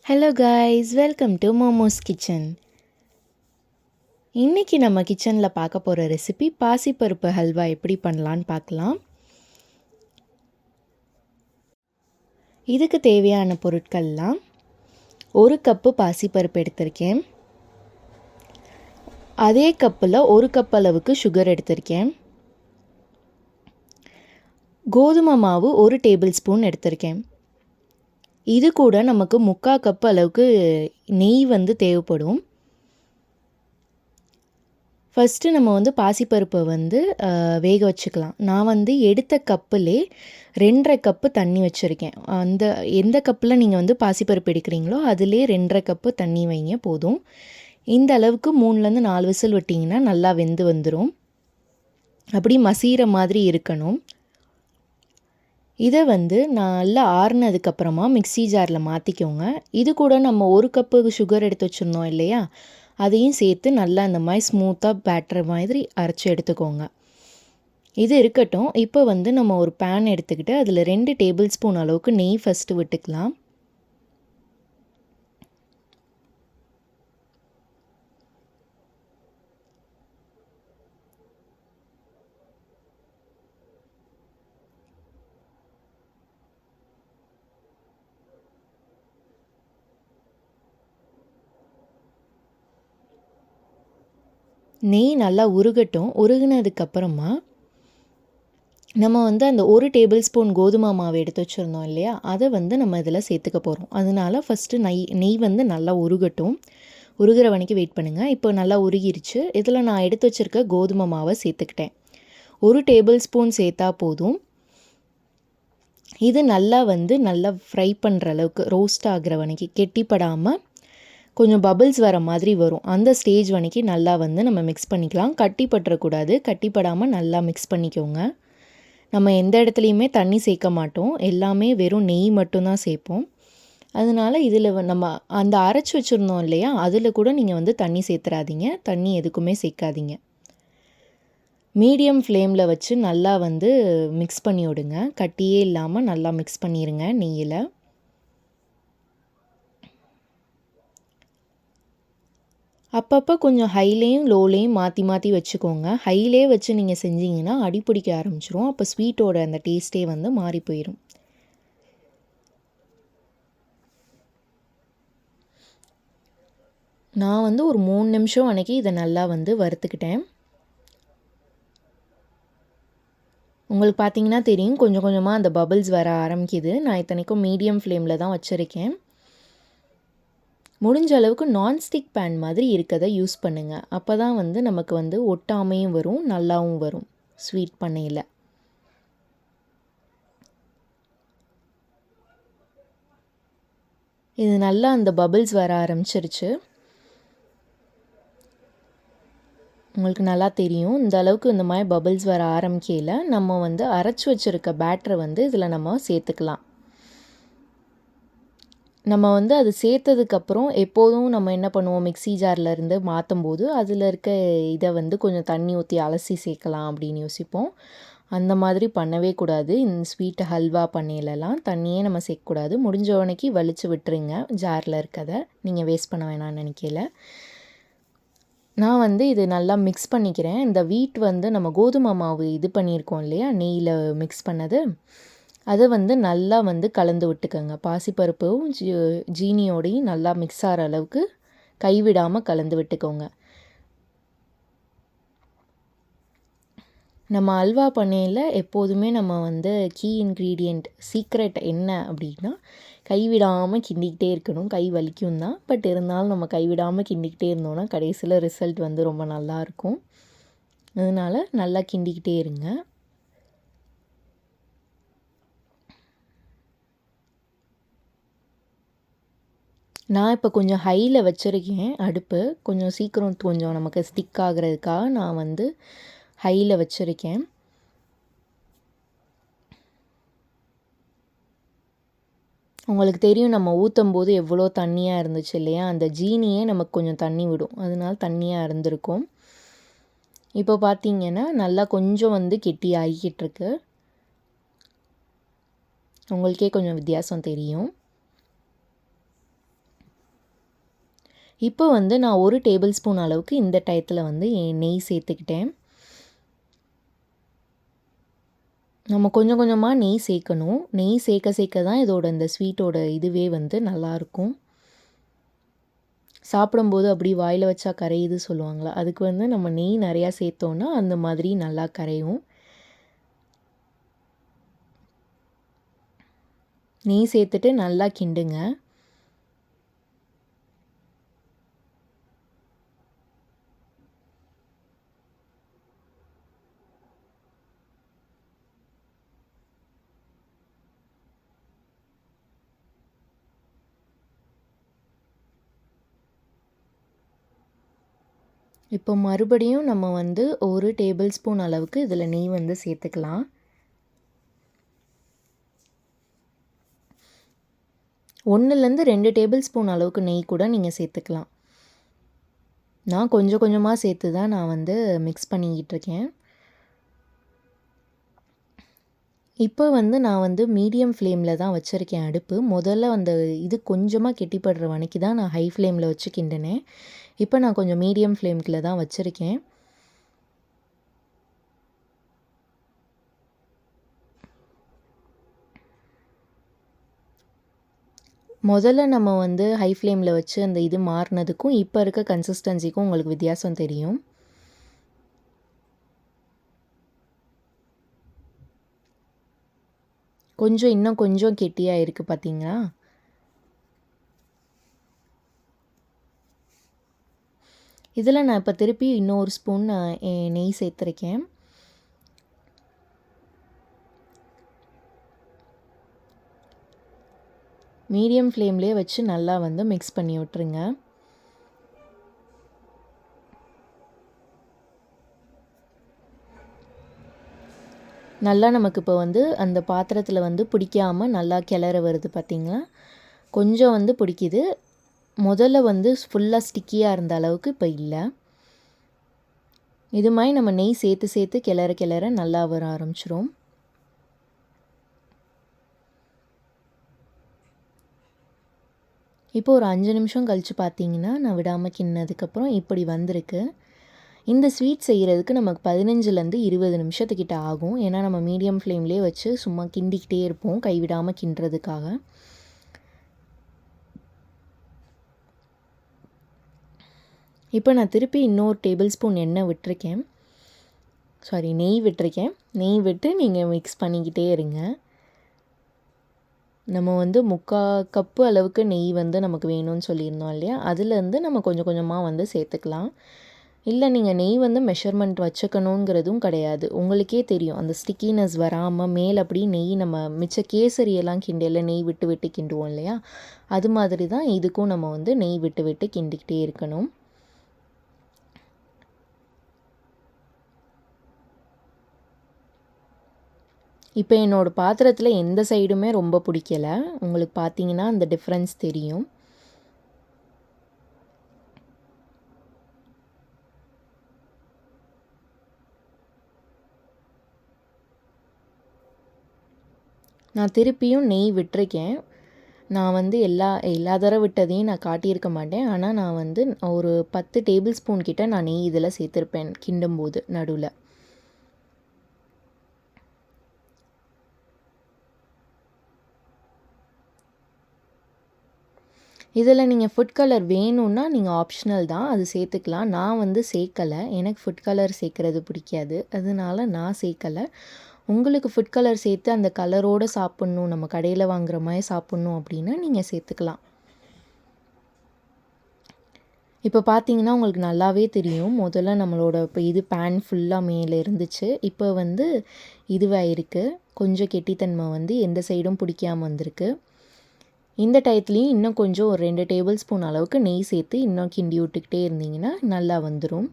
Hello guys, welcome to momos kitchen. இன்றைக்கி நம்ம கிச்சனில் பார்க்க போகிற ரெசிபி பாசிப்பருப்பு ஹல்வா எப்படி பண்ணலான்னு பார்க்கலாம். இதுக்கு தேவையான பொருட்கள்லாம் 1 கப்பு பாசிப்பருப்பு எடுத்திருக்கேன். அதே கப்பில் 1 கப் அளவுக்கு சுகர் எடுத்திருக்கேன். கோதுமை மாவு 1 டேபிள் ஸ்பூன் எடுத்திருக்கேன். இது கூட நமக்கு 3/4 கப் அளவுக்கு நெய் தேவைப்படும். ஃபஸ்ட்டு நம்ம பாசிப்பருப்பை வேக வச்சுக்கலாம். நான் எடுத்த கப்புலே 2.5 கப்பு தண்ணி வச்சுருக்கேன். எந்த கப்பில் நீங்கள் பாசிப்பருப்பு எடுக்கிறீங்களோ அதிலே 2.5 கப்பு தண்ணி வைங்க போதும். இந்த அளவுக்கு 3லேருந்து 4 விசில் விட்டிங்கன்னா நல்லா வெந்து வந்துடும். அப்படி மசிகிற மாதிரி இருக்கணும். இதை நல்லா ஆறுனதுக்கப்புறமா மிக்ஸி ஜாரில் மாற்றிக்கோங்க. இது கூட நம்ம 1 கப்பு சுகர் எடுத்து வச்சுருந்தோம் இல்லையா, அதையும் சேர்த்து நல்லா அந்த மாதிரி ஸ்மூத்தாக பேட்டர் மாதிரி அரைச்சி எடுத்துக்கோங்க. இது இருக்கட்டும். இப்போ நம்ம ஒரு பேன் எடுத்துக்கிட்டு அதில் 2 டேபிள் ஸ்பூன் அளவுக்கு நெய் ஃபஸ்ட்டு விட்டுக்கலாம். நெய் நல்லா உருகட்டும். உருகினதுக்கப்புறமா நம்ம அந்த 1 டேபிள் ஸ்பூன் கோதுமை மாவு எடுத்து வச்சுருந்தோம் இல்லையா, அதை நம்ம இதில் சேர்த்துக்க போகிறோம். அதனால ஃபஸ்ட்டு நெய் நல்லா உருகட்டும். உருகிற வரைக்கும் வெயிட் பண்ணுங்கள். இப்போ நல்லா உருகிருச்சு. இதில் நான் எடுத்து வச்சுருக்க கோதுமை மாவை சேர்த்துக்கிட்டேன். 1 டேபிள் ஸ்பூன் சேர்த்தா போதும். இது நல்லா நல்லா ஃப்ரை பண்ணுற அளவுக்கு ரோஸ்ட் ஆகிற வரைக்கும், கெட்டிப்படாமல் கொஞ்சம் பபிள்ஸ் வர மாதிரி வரும். அந்த ஸ்டேஜ் வரைக்கும் நல்லா நம்ம மிக்ஸ் பண்ணிக்கலாம். கட்டி பற்றக்கூடாது. கட்டிப்படாமல் நல்லா மிக்ஸ் பண்ணிக்கோங்க. நம்ம எந்த இடத்துலையுமே தண்ணி சேர்க்க மாட்டோம். எல்லாமே வெறும் நெய் மட்டும்தான் சேர்ப்போம். அதனால் இதில் நம்ம அந்த அரைச்சி வச்சுருந்தோம் இல்லையா, அதில் கூட நீங்கள் தண்ணி சேர்த்துறாதீங்க. தண்ணி எதுக்குமே சேர்க்காதீங்க. மீடியம் ஃப்ளேமில் வச்சு நல்லா மிக்ஸ் பண்ணி விடுங்க. கட்டியே இல்லாமல் நல்லா மிக்ஸ் பண்ணிடுங்க நெய்யில். அப்பப்போ கொஞ்சம் ஹைலேயும் லோலேயும் மாற்றி மாற்றி வச்சுக்கோங்க. ஹைலே வச்சு நீங்கள் செஞ்சீங்கன்னா அடி பிடிக்க ஆரம்பிச்சிரும். அப்போ ஸ்வீட்டோட அந்த டேஸ்ட்டே மாறி போயிடும். நான் ஒரு 3 நிமிஷம் அன்றைக்கி இதை நல்லா வறுத்துக்கிட்டேன். உங்களுக்கு பார்த்தீங்கன்னா தெரியும், கொஞ்சம் கொஞ்சமாக அந்த பபிள்ஸ் வர ஆரம்பிக்குது. நான் இத்தனைக்கும் மீடியம் ஃப்ளேமில் தான் வச்சுருக்கேன். முடிஞ்ச அளவுக்கு நான்ஸ்டிக் பேன் மாதிரி இருக்கதை யூஸ் பண்ணுங்கள். அப்போ தான் நமக்கு ஒட்டாமையும் வரும், நல்லாவும் வரும் ஸ்வீட் பண்ணையில். இது நல்லா அந்த பபிள்ஸ் வர ஆரம்பிச்சிருச்சு. உங்களுக்கு நல்லா தெரியும். இந்த அளவுக்கு இந்த மாதிரி பபிள்ஸ் வர ஆரம்பிக்கையில் நம்ம அரைச்சி வச்சுருக்க பேட்டரை இதில் நம்ம சேர்த்துக்கலாம். நம்ம அது சேர்த்ததுக்கப்புறம் எப்போதும் நம்ம என்ன பண்ணுவோம், மிக்ஸி ஜாரில் இருந்து மாற்றும் போது அதில் இருக்க இதை கொஞ்சம் தண்ணி ஊற்றி அலசி சேர்க்கலாம் அப்படின்னு யோசிப்போம். அந்த மாதிரி பண்ணவே கூடாது. இந்த ஸ்வீட் ஹல்வா பண்ணையிலலாம் தண்ணியே நம்ம சேர்க்கக்கூடாது. முடிஞ்ச உடனேக்கு வலிச்சு விட்டுருங்க ஜாரில் இருக்கதை. நீங்கள் வேஸ்ட் பண்ண வேணாம்னு நினைக்கல. நான் இது நல்லா மிக்ஸ் பண்ணிக்கிறேன். இந்த வீட் நம்ம கோதுமை மாவு இது பண்ணியிருக்கோம் இல்லையா, நெய்யில் மிக்ஸ் பண்ணது, அதை நல்லா கலந்து விட்டுக்கோங்க. பாசிப்பருப்பும் ஜீனியோடையும் நல்லா மிக்ஸ் ஆகிற அளவுக்கு கைவிடாமல் கலந்து விட்டுக்கோங்க. நம்ம அல்வா பண்ணையில் எப்போதுமே நம்ம கீ இன்க்ரீடியண்ட் சீக்ரெட் என்ன அப்படின்னா, கைவிடாமல் கிண்டிக்கிட்டே இருக்கணும். கை வலிக்கும் தான், பட் இருந்தாலும் நம்ம கைவிடாமல் கிண்டிக்கிட்டே இருந்தோன்னா கடைசியில் ரிசல்ட் ரொம்ப நல்லாயிருக்கும். அதனால் நல்லா கிண்டிக்கிட்டே இருங்க. நான் இப்போ கொஞ்சம் ஹையில் வச்சுருக்கேன் அடுப்பு. கொஞ்சம் சீக்கிரம் கொஞ்சம் நமக்கு ஸ்டிக் ஆகிறதுக்காக நான் ஹையில் வச்சுருக்கேன். உங்களுக்கு தெரியும், நம்ம ஊற்றும் போது எவ்வளோ தண்ணியாக இருந்துச்சு இல்லையா, அந்த ஜீனியே நமக்கு கொஞ்சம் தண்ணி விடும். அதனால தண்ணியாக இருந்திருக்கும். இப்போ பார்த்தீங்கன்னா நல்லா கொஞ்சம் கெட்டி ஆகிக்கிட்டுருக்கு. உங்களுக்கே கொஞ்சம் வித்தியாசம் தெரியும். இப்போ வந்து நான் 1 டேபிள் ஸ்பூன் அளவுக்கு இந்த டயத்தில் வந்து நெய் சேர்த்துக்கிட்டேன். நம்ம கொஞ்சம் கொஞ்சமாக நெய் சேர்க்கணும். நெய் சேர்க்க தான் இதோட இந்த ஸ்வீட்டோட இதுவே வந்து நல்லாயிருக்கும். சாப்பிடும்போது அப்படி வாயில் வச்சா கரையுது சொல்லுவாங்களா, அதுக்கு வந்து நம்ம நெய் நிறையா சேர்த்தோன்னா அந்த மாதிரி நல்லா கரையும். நெய் சேர்த்துட்டு நல்லா கிண்டுங்க. இப்போ மறுபடியும் நம்ம வந்து 1 டேபிள் ஸ்பூன் அளவுக்கு இதில் நெய் வந்து சேர்த்துக்கலாம். 1லேருந்து 2 டேபிள் ஸ்பூன் அளவுக்கு நெய் கூட நீங்கள் சேர்த்துக்கலாம். நான் கொஞ்சம் கொஞ்சமாக சேர்த்து தான் நான் வந்து மிக்ஸ் பண்ணிக்கிட்டு இருக்கேன். இப்போ வந்து நான் வந்து மீடியம் ஃப்ளேமில் தான் வச்சுருக்கேன் அடுப்பு. முதல்ல அந்த இது கொஞ்சமாக கெட்டிப்படுற வரைக்கும் தான் நான் ஹை ஃப்ளேமில் வச்சு கிண்டினேன். இப்போ நான் கொஞ்சம் மீடியம் ஃப்ளேம்கில் தான் வச்சுருக்கேன். முதல்ல நம்ம வந்து ஹை ஃப்ளேமில் வச்சு அந்த இது மாறினதுக்கும் இப்போ இருக்க கன்சிஸ்டன்சிக்கும் உங்களுக்கு வித்தியாசம் தெரியும். இன்னும் கொஞ்சம் கெட்டியாக இருக்குது பார்த்தீங்களா? இதில் நான் இப்போ திருப்பி இன்னொரு ஸ்பூன் நெய் சேர்த்துருக்கேன். மீடியம் ஃப்ளேம்லேயே வச்சு நல்லா வந்து மிக்ஸ் பண்ணி விட்டுருங்க. நல்லா நமக்கு இப்போ வந்து அந்த பாத்திரத்தில் வந்து பிடிக்காமல் நல்லா கிளற வருது பார்த்திங்களா? கொஞ்சம் வந்து பிடிக்குது. முதல்ல வந்து ஃபுல்லாக ஸ்டிக்கியாக இருந்த அளவுக்கு இப்போ இல்லை. இது மாதிரி நம்ம நெய் சேர்த்து சேர்த்து கிளற நல்லா வர ஆரம்பிச்சிரும். இப்போ ஒரு 5 நிமிஷம் கழித்து பார்த்தீங்கன்னா நான் விடாமல் கிண்ணதுக்கப்புறம் இப்படி வந்திருக்கு. இந்த ஸ்வீட் செய்கிறதுக்கு நமக்கு 15லேருந்து 20 நிமிஷத்துக்கிட்ட ஆகும். ஏன்னா நம்ம மீடியம் ஃப்ளேம்லேயே வச்சு சும்மா கிண்டிக்கிட்டே இருப்போம் கைவிடாமல் கிண்டுறதுக்காக. இப்போ நான் திருப்பி இன்னொரு டேபிள் ஸ்பூன் நெய் விட்டுருக்கேன். நெய் விட்டு நீங்கள் மிக்ஸ் பண்ணிக்கிட்டே இருங்க. நம்ம வந்து 3/4 கப்பு அளவுக்கு நெய் வந்து நமக்கு வேணும்னு சொல்லியிருந்தோம் இல்லையா, அதுலேருந்து நம்ம கொஞ்சம் கொஞ்சமாக வந்து சேர்த்துக்கலாம். இல்லை நீங்கள் நெய் வந்து மெஷர்மெண்ட் வச்சுக்கணுங்கிறதும் கிடையாது. உங்களுக்கே தெரியும் அந்த ஸ்டிக்கினஸ் வராமல் மேலே அப்படி நெய் நம்ம மிச்ச கேசரியெல்லாம் கிண்டையில் நெய் விட்டு விட்டு கிண்டுவோம் இல்லையா, அது மாதிரி தான் இதுக்கும் நம்ம வந்து நெய் விட்டு விட்டு கிண்டிக்கிட்டே இருக்கணும். இப்போ என்னோடய பாத்திரத்தில் எந்த சைடுமே ரொம்ப பிடிக்கலை. உங்களுக்கு பார்த்தீங்கன்னா அந்த டிஃப்ரென்ஸ் தெரியும். நான் திருப்பியும் நெய் விட்டிருக்கேன். நான் வந்து எல்லா தடவை விட்டதையும் நான் காட்டியிருக்க மாட்டேன். ஆனால் நான் வந்து ஒரு 10 டேபிள் ஸ்பூன் கிட்ட நான் நெய் இதில் சேர்த்துருப்பேன் கிண்டும்போது நடுவில். இதில் நீங்கள் ஃபுட் கலர் வேணும்னா நீங்கள் ஆப்ஷனல் தான், அது சேர்த்துக்கலாம். நான் வந்து சேர்க்கலை. எனக்கு ஃபுட் கலர் சேர்க்குறது பிடிக்காது, அதனால நான் சேர்க்கலை. உங்களுக்கு ஃபுட் கலர் சேர்த்து அந்த கலரோடு சாப்பிட்ணும், நம்ம கடையில் வாங்குகிற மாதிரி சாப்பிட்ணும் அப்படின்னா நீங்கள் சேர்த்துக்கலாம். இப்போ பார்த்தீங்கன்னா உங்களுக்கு நல்லாவே தெரியும். முதல்ல நம்மளோட இப்போ இது பேன் ஃபுல்லாக மேலே இருந்துச்சு. இப்போ வந்து இதுவாக இருக்குது. கொஞ்சம் கெட்டித்தன்மை வந்து எந்த சைடும் பிடிக்காமல் வந்திருக்கு. இந்த டயத்துலேயும் இன்னும் கொஞ்சம் ஒரு 2 டேபிள் ஸ்பூன் அளவுக்கு நெய் சேர்த்து இன்னும் கிண்டி விட்டுக்கிட்டே இருந்தீங்கன்னா நல்லா வந்துடும்.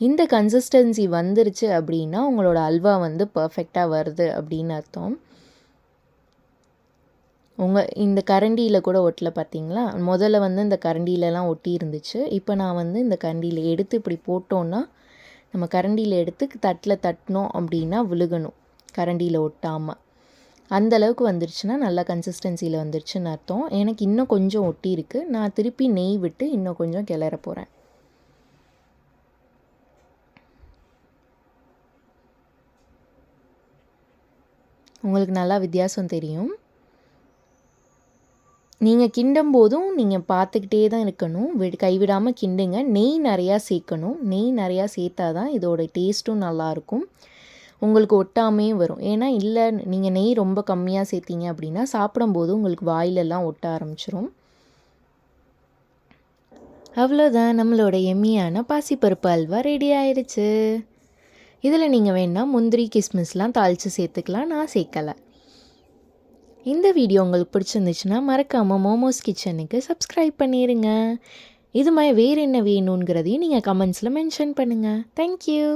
இந்த கன்சிஸ்டன்சி வந்துருச்சு அப்படின்னா உங்களோட அல்வா வந்து பர்ஃபெக்டாக வருது அப்படின்னு அர்த்தம். இந்த கரண்டியில் கூட ஒட்டலை பார்த்தீங்களா? முதல்ல வந்து இந்த கரண்டியிலலாம் ஒட்டி இருந்துச்சு. இப்போ நான் வந்து இந்த கரண்டியில் எடுத்து இப்படி போட்டோன்னா நம்ம கரண்டியில் எடுத்து தட்டில் தட்டினோம் அப்படின்னா விழுகணும், கரண்டியில் ஒட்டாமல். அந்த அளவுக்கு வந்துருச்சுன்னா நல்ல கன்சிஸ்டன்சியில் வந்துருச்சுன்னு அர்த்தம். எனக்கு இன்னும் கொஞ்சம் ஒட்டி இருக்குது. நான் திருப்பி நெய் விட்டு இன்னும் கொஞ்சம் கிளற போகிறேன். உங்களுக்கு நல்லா வித்தியாசம் தெரியும். நீங்கள் கிண்டும் போதும் நீங்கள் பார்த்துக்கிட்டே தான் இருக்கணும். கைவிடாமல் கிண்டுங்க. நெய் நிறையா சேர்க்கணும். நெய் நிறையா சேர்த்தா தான் இதோட டேஸ்ட்டும் நல்லாயிருக்கும். உங்களுக்கு ஒட்டாமே வரும். ஏன்னா இல்லை நீங்கள் நெய் ரொம்ப கம்மியாக சேர்த்திங்க அப்படின்னா சாப்பிடும்போது உங்களுக்கு வாயிலெல்லாம் ஒட்ட ஆரம்பிச்சிரும். அவ்வளோதான், நம்மளோட எம்மியான பாசிப்பருப்பு அல்வா ரெடி ஆயிடுச்சு. இதில் நீங்கள் வேணால் முந்திரி கிஸ்மிஸ்லாம் தாளித்து சேர்த்துக்கலாம். நான் சேர்க்கலை. இந்த வீடியோ உங்களுக்கு பிடிச்சிருந்துச்சுன்னா மறக்காமல் மோமோஸ் கிச்சனுக்கு சப்ஸ்கிரைப் பண்ணிடுங்க. இது மாதிரி வேறு என்ன வேணுங்கிறதையும் நீங்கள் கமெண்ட்ஸில் மென்ஷன் பண்ணுங்கள். தேங்க்யூ.